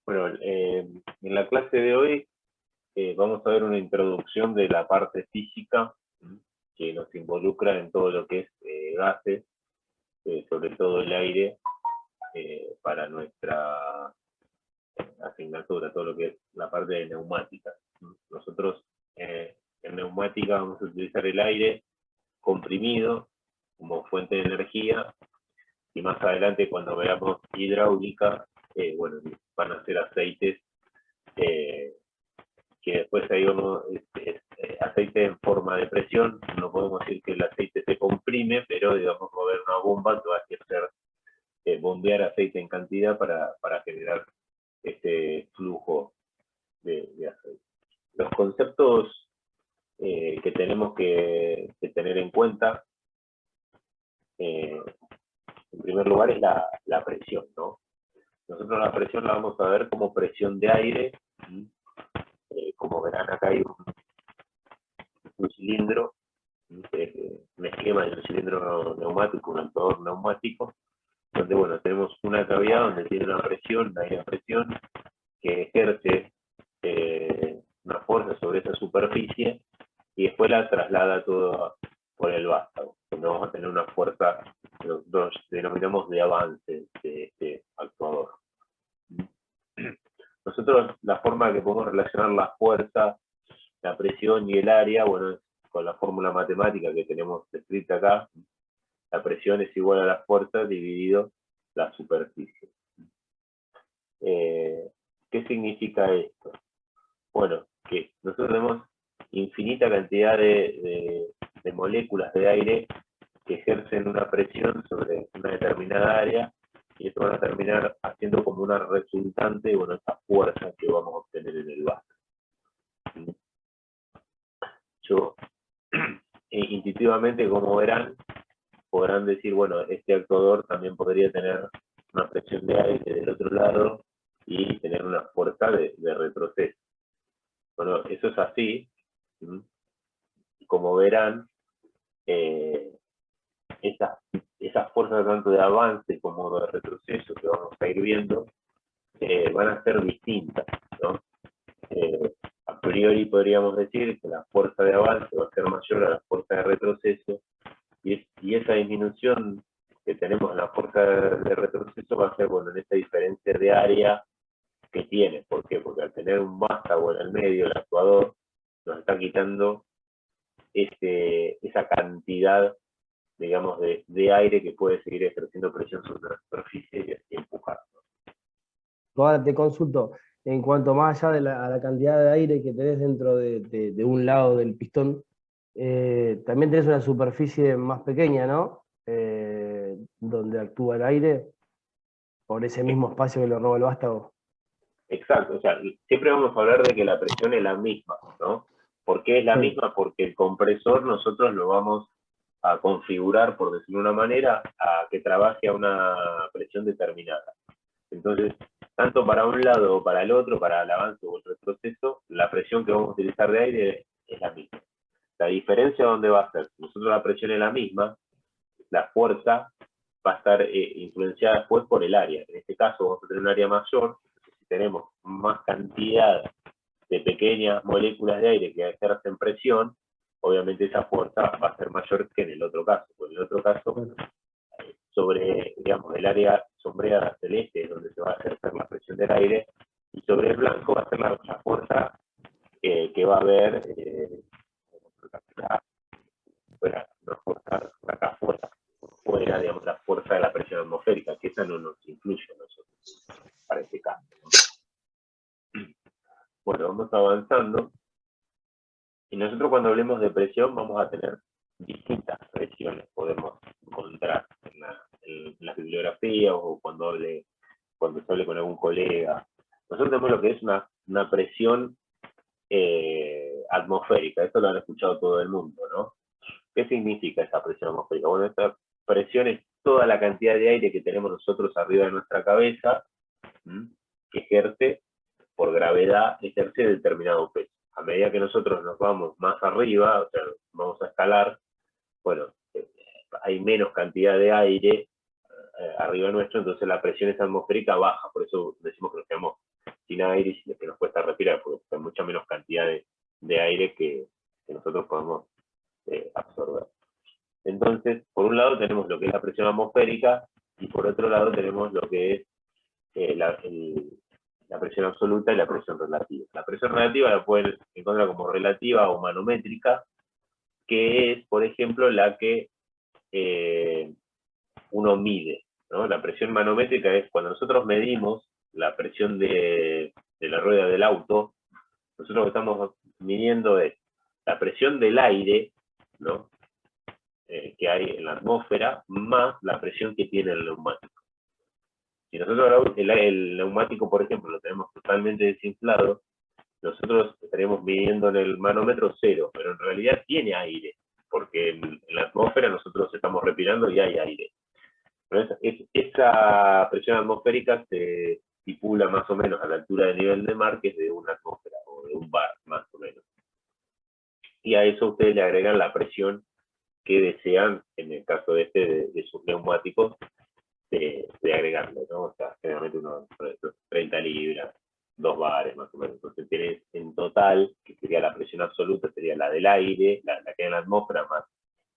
Bueno, en la clase de hoy vamos a ver una introducción de la parte física que nos involucra en todo lo que es gases, sobre todo el aire, para nuestra asignatura, todo lo que es la parte de neumática. Nosotros en neumática vamos a utilizar el aire comprimido como fuente de energía, y más adelante cuando veamos hidráulica, bueno, van a ser aceites que después ahí vamos, aceite en forma de presión. No podemos decir que el aceite se comprime, pero digamos mover una bomba que va a hacer bombear aceite en cantidad para generar este flujo de aceite. Los conceptos que tenemos que tener en cuenta, en primer lugar, es la presión, ¿no? Nosotros la presión la vamos a ver como presión de aire. Como verán acá hay un cilindro, un esquema de un cilindro neumático, un actuador neumático, donde bueno, tenemos una cavidad donde tiene una presión, una aire presión, que ejerce una fuerza sobre esa superficie y después la traslada todo por el vástago, donde vamos a tener una fuerza que nosotros denominamos de avance de este actuador. Nosotros la forma que podemos relacionar la fuerza, la presión y el área, bueno, es con la fórmula matemática que tenemos escrita acá. La presión es igual a la fuerza dividido la superficie. ¿Qué significa esto? Bueno, que nosotros tenemos infinita cantidad de moléculas de aire que ejercen una presión sobre una determinada área, y esto va a terminar haciendo como una resultante, bueno, esa fuerza que vamos a obtener en el vaso. Yo, intuitivamente, como verán, podrán decir, bueno, este actuador también podría tener una presión de aire del otro lado y tener una fuerza de retroceso. Bueno, eso es así. Como verán, esas fuerzas tanto de avance como de retroceso que vamos a ir viendo van a ser distintas, ¿no? A priori podríamos decir que la fuerza de avance va a ser mayor a la fuerza de retroceso, y esa disminución que tenemos en la fuerza de retroceso va a ser, bueno, en esa diferencia de área que tiene. ¿Por qué? Porque al tener un vástago en el medio, el actuador nos está quitando esa cantidad, digamos, de aire que puede seguir ejerciendo presión sobre la superficie y así empujar. Ahora te consulto, en cuanto más allá de la cantidad de aire que tenés dentro de un lado del pistón, también tenés una superficie más pequeña, ¿no? Donde actúa el aire, por ese mismo espacio que le roba el vástago. Exacto, o sea, siempre vamos a hablar de que la presión es la misma, ¿no? ¿Por qué es la misma? Porque el compresor nosotros lo vamos a configurar, por decirlo de una manera, a que trabaje a una presión determinada. Entonces, tanto para un lado o para el otro, para el avance o el retroceso, la presión que vamos a utilizar de aire es la misma. La diferencia, ¿dónde va a ser? Si nosotros la presión es la misma, la fuerza va a estar influenciada después por el área. En este caso vamos a tener un área mayor. Si tenemos más cantidad de pequeñas moléculas de aire que ejercen presión, obviamente esa fuerza va a ser mayor que en el otro caso. Porque en el otro caso, sobre, digamos, el área sombreada celeste, donde se va a ejercer la presión del aire, y sobre el blanco va a ser la fuerza que va a haber fuera, no fuerza acá fuera, digamos, la fuerza de la presión atmosférica, que esa no nos influye a nosotros para este caso, ¿no? Bueno, vamos avanzando. Y nosotros cuando hablemos de presión vamos a tener distintas presiones, podemos encontrar en la bibliografía, o cuando se hable con algún colega. Nosotros tenemos lo que es una presión atmosférica. Esto lo han escuchado todo el mundo, ¿no? ¿Qué significa esa presión atmosférica? Bueno, esta presión es toda la cantidad de aire que tenemos nosotros arriba de nuestra cabeza, que ejerce por gravedad, ejerce determinado peso. A medida que nosotros nos vamos más arriba, o sea, vamos a escalar, bueno, hay menos cantidad de aire arriba nuestro, entonces la presión atmosférica baja. Por eso decimos que nos quedamos sin aire y que nos cuesta respirar, porque hay mucha menos cantidad de aire que nosotros podemos absorber. Entonces, por un lado tenemos lo que es la presión atmosférica y por otro lado tenemos lo que es la presión absoluta y la presión relativa. La presión relativa la pueden encontrar como relativa o manométrica, que es, por ejemplo, la que uno mide, ¿no? La presión manométrica es cuando nosotros medimos la presión de la rueda del auto, nosotros lo que estamos midiendo es la presión del aire, ¿no? Que hay en la atmósfera, más la presión que tiene el neumático. Si nosotros el neumático, por ejemplo, lo tenemos totalmente desinflado, nosotros estaríamos midiendo en el manómetro 0, pero en realidad tiene aire, porque en la atmósfera nosotros estamos respirando y hay aire. Esa presión atmosférica se estipula más o menos a la altura del nivel de mar, que es de una atmósfera o de un bar, más o menos. Y a eso ustedes le agregan la presión que desean, en el caso de sus neumáticos, de agregarle, ¿no? O sea, generalmente unos 30 libras, 2 bares más o menos. Entonces tienes en total, que sería la presión absoluta, sería la del aire, la que hay en la atmósfera, más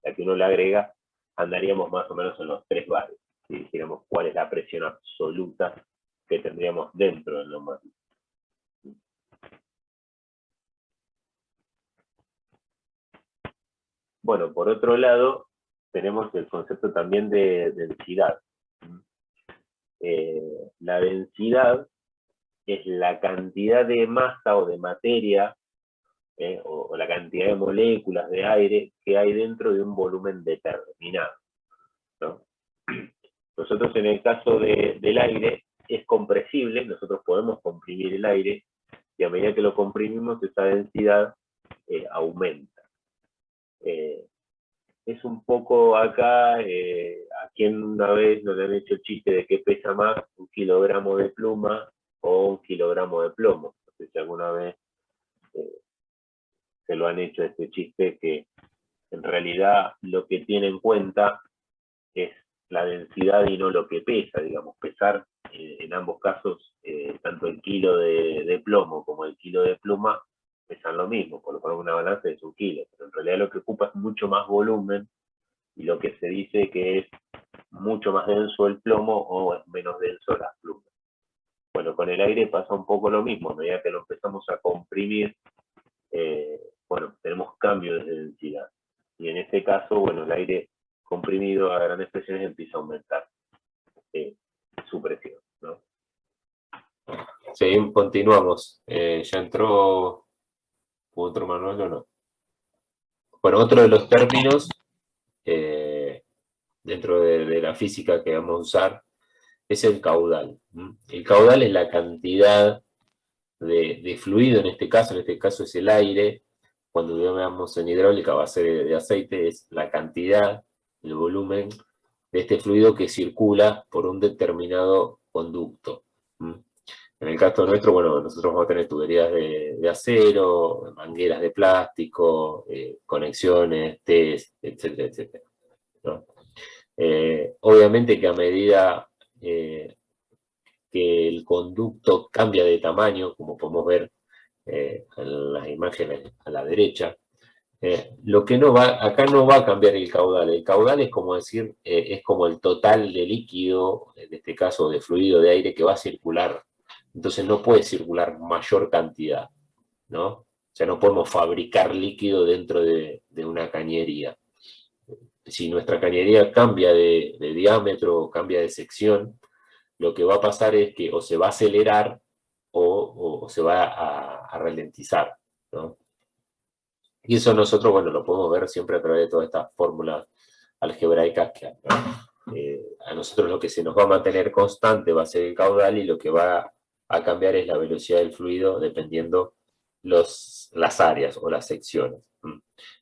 la que uno le agrega, andaríamos más o menos en los 3 bares. Si dijéramos cuál es la presión absoluta que tendríamos dentro del neumático. Bueno, por otro lado, tenemos el concepto también de densidad. La densidad es la cantidad de masa o de materia, o la cantidad de moléculas de aire que hay dentro de un volumen determinado, ¿no? Nosotros en el caso del aire es compresible, nosotros podemos comprimir el aire y a medida que lo comprimimos esa densidad aumenta. Es un poco acá, a quien una vez nos han hecho el chiste de que pesa más 1 kilogramo de pluma o 1 kilogramo de plomo. No sé si alguna vez se lo han hecho este chiste, que en realidad lo que tiene en cuenta es la densidad y no lo que pesa, digamos. Pesar en ambos casos, tanto el kilo de plomo como el kilo de pluma pesan lo mismo, por lo cual una balanza es 1 kilo, pero en realidad lo que ocupa es mucho más volumen y lo que se dice que es mucho más denso el plomo o es menos denso las plumas. Bueno, con el aire pasa un poco lo mismo, a medida que lo empezamos a comprimir, bueno, tenemos cambios de densidad. Y en este caso, bueno, el aire comprimido a grandes presiones empieza a aumentar su presión, ¿no? Sí, continuamos. ¿Ya entró otro Manuel o no? Bueno, otro de los términos dentro de la física que vamos a usar es el caudal. El caudal es la cantidad de fluido, en este caso es el aire. Cuando veamos en hidráulica va a ser de aceite, es la cantidad, el volumen de este fluido que circula por un determinado conducto. En el caso nuestro, bueno, nosotros vamos a tener tuberías de acero, mangueras de plástico, conexiones, test, etcétera, etcétera, ¿no? Obviamente que a medida que el conducto cambia de tamaño, como podemos ver en las imágenes a la derecha, lo que acá no va a cambiar el caudal es como decir, es como el total de líquido, en este caso de fluido de aire que va a circular. Entonces no puede circular mayor cantidad, ¿no? O sea, no podemos fabricar líquido dentro de una cañería. Si nuestra cañería cambia de diámetro o cambia de sección, lo que va a pasar es que o se va a acelerar o se va a ralentizar, ¿no? Y eso nosotros, bueno, lo podemos ver siempre a través de todas estas fórmulas algebraicas que hay, ¿no? A nosotros lo que se nos va a mantener constante va a ser el caudal y lo que va a cambiar es la velocidad del fluido dependiendo las áreas o las secciones.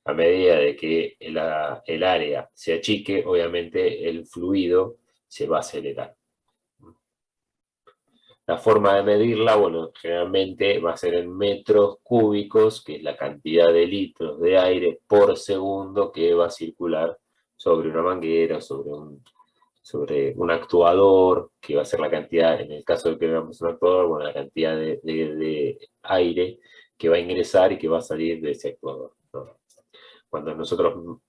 A medida de que el área se achique, obviamente el fluido se va a acelerar. La forma de medirla, bueno, generalmente va a ser en metros cúbicos, que es la cantidad de litros de aire por segundo que va a circular sobre una manguera, sobre sobre un actuador, que va a ser la cantidad, en el caso de que veamos un actuador, bueno, la cantidad de aire que va a ingresar y que va a salir de ese actuador, ¿no? Cuando nosotros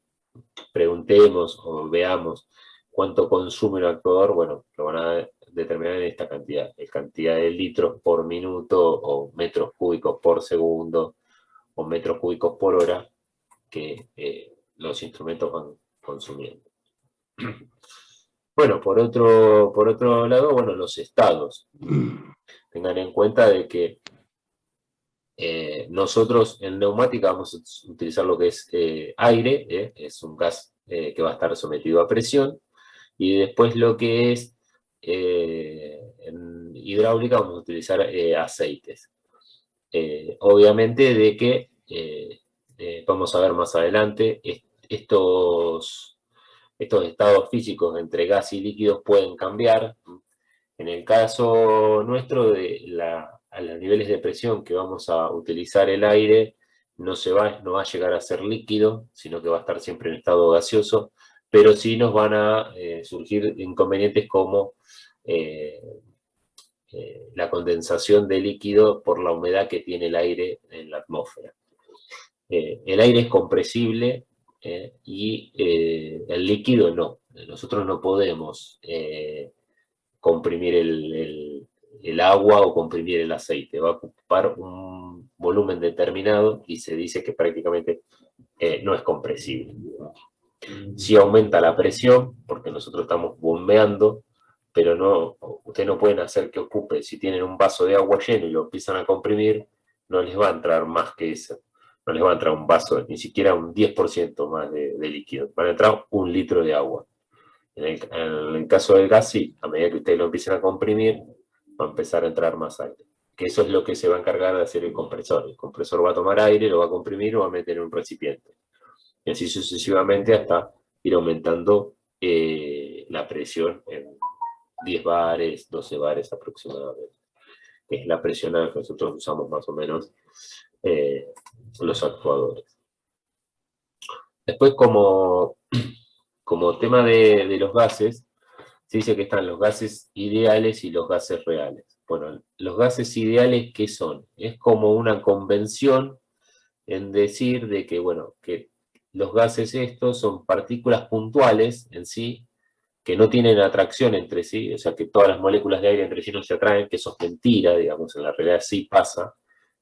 preguntemos o veamos cuánto consume un actuador, bueno, lo van a determinar en esta cantidad de litros por minuto, o metros cúbicos por segundo, o metros cúbicos por hora, que los instrumentos van consumiendo. Bueno, por otro lado, bueno, los estados. Tengan en cuenta de que nosotros en neumática vamos a utilizar lo que es aire, es un gas que va a estar sometido a presión, y después lo que es en hidráulica vamos a utilizar aceites. Obviamente de que vamos a ver más adelante, estos estados físicos entre gas y líquidos pueden cambiar. En el caso nuestro, a los niveles de presión que vamos a utilizar el aire, no va a llegar a ser líquido, sino que va a estar siempre en estado gaseoso, pero sí nos van a surgir inconvenientes como la condensación de líquido por la humedad que tiene el aire en la atmósfera. El aire es compresible y el líquido no. Nosotros no podemos comprimir el agua o comprimir el aceite. Va a ocupar un volumen determinado y se dice que prácticamente no es compresible. Sí aumenta la presión, porque nosotros estamos bombeando, pero no, ustedes no pueden hacer que ocupe, si tienen un vaso de agua lleno y lo empiezan a comprimir, no les va a entrar más que eso. No les va a entrar un vaso, ni siquiera un 10% más de líquido. Van a entrar 1 litro de agua. En el caso del gas, sí, a medida que ustedes lo empiecen a comprimir, va a empezar a entrar más aire. Que eso es lo que se va a encargar de hacer el compresor. El compresor va a tomar aire, lo va a comprimir, lo va a meter en un recipiente. Y así sucesivamente hasta ir aumentando la presión en 10 bares, 12 bares aproximadamente. Que es la presión a la que nosotros usamos más o menos los actuadores. Después, como tema de los gases, se dice que están los gases ideales y los gases reales. Bueno, los gases ideales, ¿qué son? Es como una convención en decir de que, bueno, que los gases estos son partículas puntuales en sí, que no tienen atracción entre sí, o sea, que todas las moléculas de aire entre sí no se atraen, que eso es mentira, digamos, en la realidad sí pasa.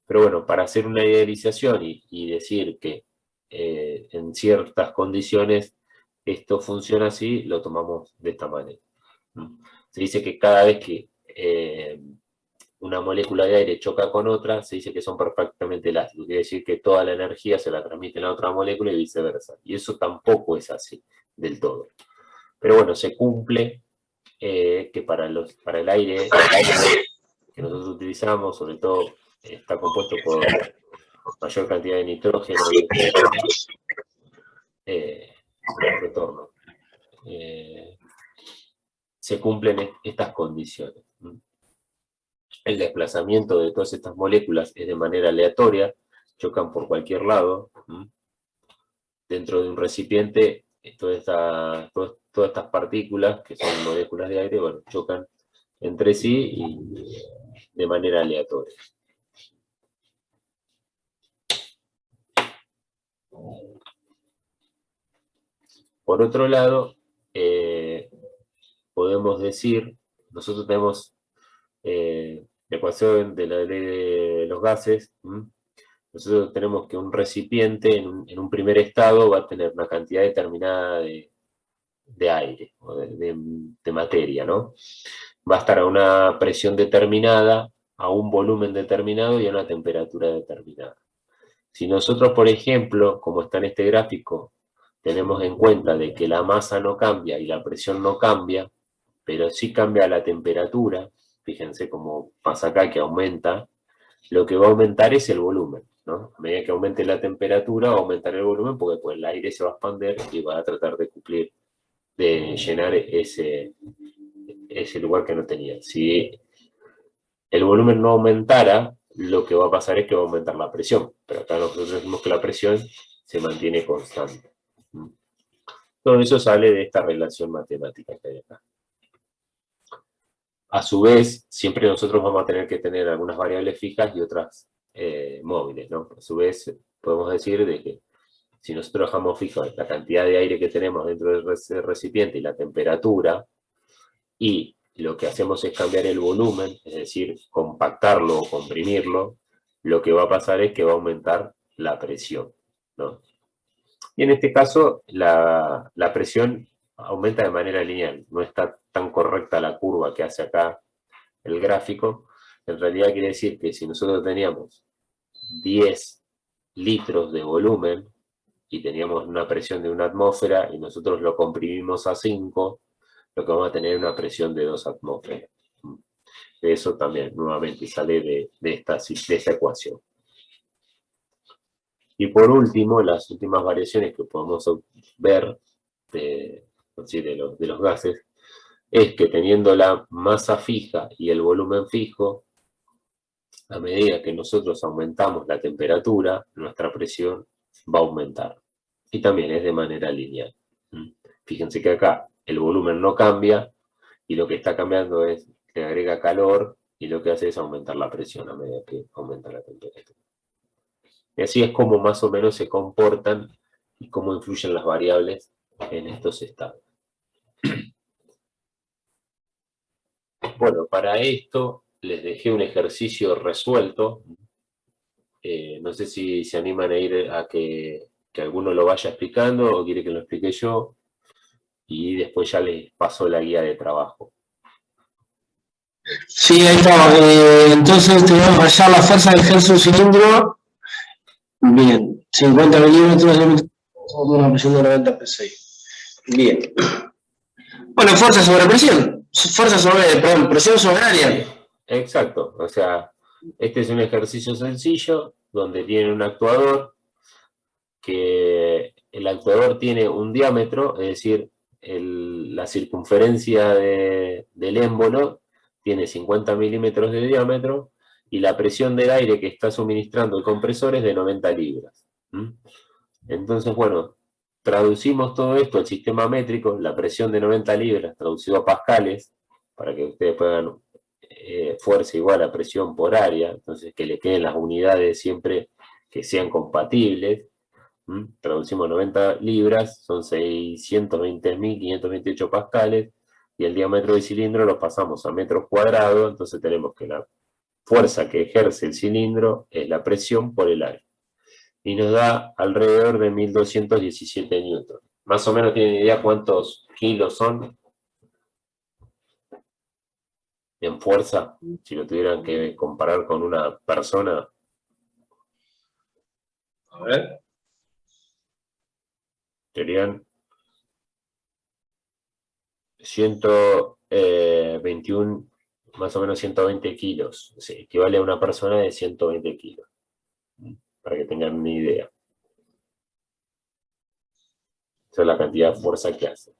Pero bueno, para hacer una idealización y decir que en ciertas condiciones esto funciona así, lo tomamos de esta manera. Se dice que cada vez que una molécula de aire choca con otra, se dice que son perfectamente elásticos. Quiere decir que toda la energía se la transmite a la otra molécula y viceversa. Y eso tampoco es así del todo. Pero bueno, se cumple que para el aire que nosotros utilizamos, sobre todo, está compuesto por mayor cantidad de nitrógeno y retorno. Se cumplen estas condiciones. El desplazamiento de todas estas moléculas es de manera aleatoria, chocan por cualquier lado. Dentro de un recipiente, todas estas partículas, que son moléculas de aire, bueno, chocan entre sí y de manera aleatoria. Por otro lado, podemos decir, nosotros tenemos la ecuación de la ley de los gases. Nosotros tenemos que un recipiente en un primer estado va a tener una cantidad determinada de aire, o de materia, ¿no? Va a estar a una presión determinada, a un volumen determinado y a una temperatura determinada. Si nosotros, por ejemplo, como está en este gráfico, tenemos en cuenta de que la masa no cambia y la presión no cambia, pero sí cambia la temperatura, fíjense cómo pasa acá que aumenta, lo que va a aumentar es el volumen, ¿no? A medida que aumente la temperatura va a aumentar el volumen porque pues, el aire se va a expandir y va a tratar de cumplir, de llenar ese lugar que no tenía. Si el volumen no aumentara, lo que va a pasar es que va a aumentar la presión, pero acá nosotros vemos que la presión se mantiene constante. Todo eso sale de esta relación matemática que hay acá. A su vez, siempre nosotros vamos a tener que tener algunas variables fijas y otras móviles, ¿no? A su vez, podemos decir de que si nosotros dejamos fija la cantidad de aire que tenemos dentro del recipiente y la temperatura, y lo que hacemos es cambiar el volumen, es decir, compactarlo o comprimirlo, lo que va a pasar es que va a aumentar la presión, ¿no? Y en este caso, la presión aumenta de manera lineal. No está tan correcta la curva que hace acá el gráfico. En realidad quiere decir que si nosotros teníamos 10 litros de volumen y teníamos una presión de 1 atmósfera y nosotros lo comprimimos a 5, lo que vamos a tener es una presión de 2 atmósferas. Eso también, nuevamente, sale de esta ecuación. Y por último, las últimas variaciones que podemos ver de los gases, es que teniendo la masa fija y el volumen fijo, a medida que nosotros aumentamos la temperatura, nuestra presión va a aumentar. Y también es de manera lineal. Fíjense que acá el volumen no cambia, y lo que está cambiando es que agrega calor, y lo que hace es aumentar la presión a medida que aumenta la temperatura. Y así es como más o menos se comportan y cómo influyen las variables en estos estados. Bueno, para esto les dejé un ejercicio resuelto. No sé si se animan a ir a que alguno lo vaya explicando o quiere que lo explique yo. Y después ya les paso la guía de trabajo. Sí, ahí está. Entonces tenemos que hallar la fuerza del ejerce un cilindro. Bien, 50 milímetros, una presión de 90 PSI. Bien. Bueno, fuerza sobre presión. Presión sobre área. Exacto. O sea, este es un ejercicio sencillo donde tiene un actuador, que el actuador tiene un diámetro, es decir, la circunferencia del émbolo tiene 50 milímetros de diámetro, y la presión del aire que está suministrando el compresor es de 90 libras. Entonces, bueno, traducimos todo esto al sistema métrico, la presión de 90 libras traducido a pascales, para que ustedes puedan fuerza igual a presión por área, entonces que le queden las unidades siempre que sean compatibles. Traducimos 90 libras, son 620.528 pascales, y el diámetro del cilindro lo pasamos a metros cuadrados, entonces tenemos que la fuerza que ejerce el cilindro es la presión por el área. Y nos da alrededor de 1217 newtons. Más o menos tienen idea cuántos kilos son en fuerza, si lo tuvieran que comparar con una persona. A ver. Serían 121, más o menos 120 kilos. O sea, equivale a una persona de 120 kilos. Para que tengan una idea. Esa es la cantidad de fuerza que hace.